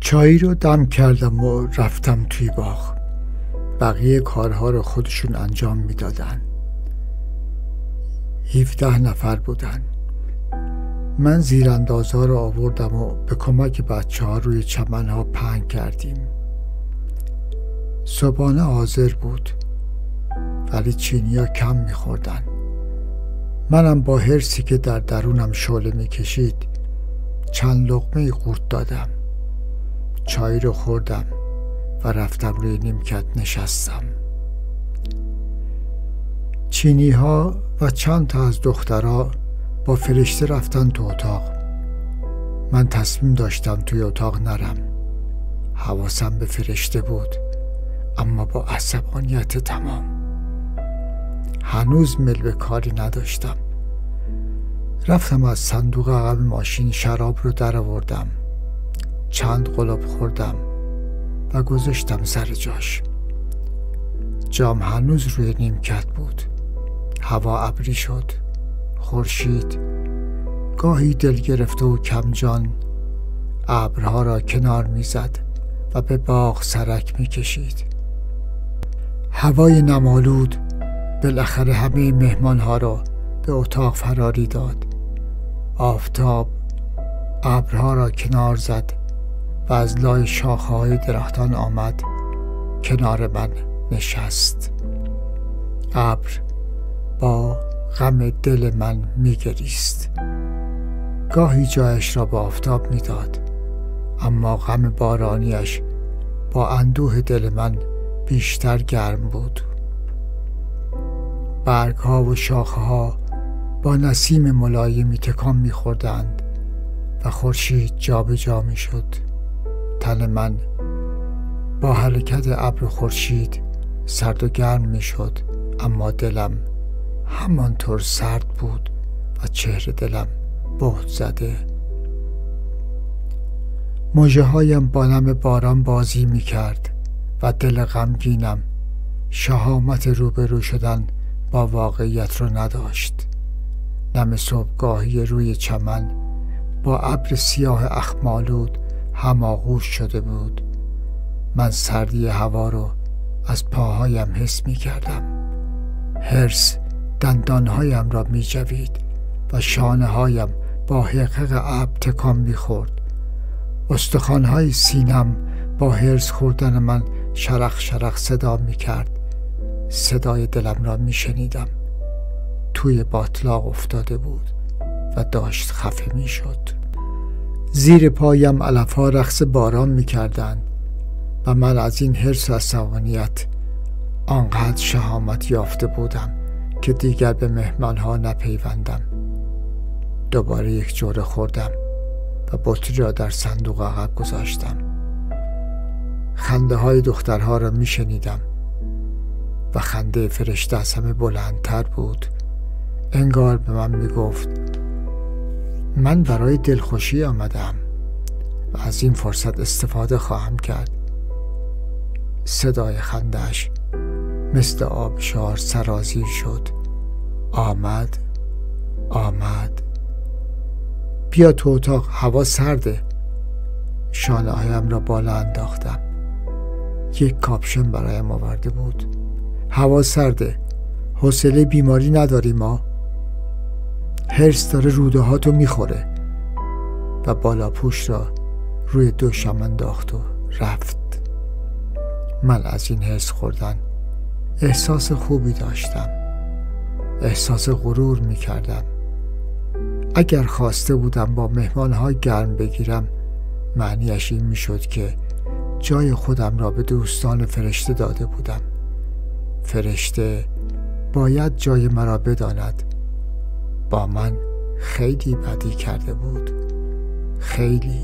چایی رو دم کردم و رفتم توی باغ. بقیه کارها رو خودشون انجام میدادن. 17 نفر بودن. من زیراندازها رو آوردم و به کمک بچه ها روی چمن ها پهن کردیم. صبحانه حاضر بود، ولی چینی ها کم میخوردن. منم با حرصی که در درونم شعله میکشید چند لقمه قورت دادم. چای رو خوردم و رفتم روی نیمکت نشستم. چینی ها و چند تا از دخترها با فرشته رفتن تو اتاق. من تصمیم داشتم توی اتاق نرم. حواسم به فرشته بود، اما با عصبانیت تمام. هنوز میل به کاری نداشتم. رفتم از صندوق عقب ماشین شراب رو در آوردم. چند قلاب خوردم و گذاشتم سر جاش. جام هنوز روی نیمکت بود. هوا ابری شد. خورشید گاهی دل گرفته و کمجان ابرها را کنار میزد و به باغ سرک میکشید. هوای نم‌آلود بالاخره همه مهمانها را به اتاق فراری داد. آفتاب ابرها را کنار زد و از لای شاخه‌های درختان آمد کنار من نشست. ابر با غم دل من میگریست. گاهی جایش را به آفتاب میداد، اما غم بارانیش با اندوه دل من بیشتر گرم بود. برگها و شاخه‌ها با نسیم ملایمی تکان می‌خوردند و خورشید جابجا می‌شد. تن من با حرکت ابر خورشید سرد و گرم می‌شد، اما دلم همانطور سرد بود و چهره دلم بهت زده. مژه هایم با نم باران بازی می‌کرد و دل غمگینم شهامت روبرو شدن با واقعیت رو نداشت. نم صبحگاهی روی چمن با ابر سیاه اخم‌آلود هماغوش شده بود. من سردی هوا رو از پاهایم حس می‌کردم. حرص دندانهایم را می‌جوید و شانه‌هایم با حقیق ابر تکان می‌خورد. استخوان‌های سینم با حرص خوردن من شرخ شرخ صدا می‌کرد. صدای دلم را می‌شنیدم. توی باطلاق افتاده بود و داشت خفه می‌شد. زیر پایم علف‌ها رقص باران می‌کردند و من از این حرص و عصبانیت آنقدر شهامت یافته بودم که دیگر به مهمان‌ها نپیوندم. دوباره یک جرعه خوردم و بطری را در صندوق عقب گذاشتم. خنده های دخترها را می شنیدم و خنده فرشته از همه بلندتر بود. انگار به من می گفت من برای دلخوشی آمدم و از این فرصت استفاده خواهم کرد. صدای خنده‌اش مثل آبشار سرازیر شد. آمد بیا تو اتاق، هوا سرده. شانه هایم را بالا انداختم. یک کاپشن برایم آورده بود. هوا سرده، حوصله بیماری نداری ما؟ حرص داره روده هاتو میخوره. و بالا پوش را روی دوشم انداخت و رفت. من از این حرص خوردن احساس خوبی داشتم. احساس غرور میکردم. اگر خواسته بودم با مهمان‌ها گرم بگیرم، معنیش این میشد که جای خودم را به دوستان فرشته داده بودم. فرشته باید جای مرا بداند. با من خیلی بدی کرده بود. خیلی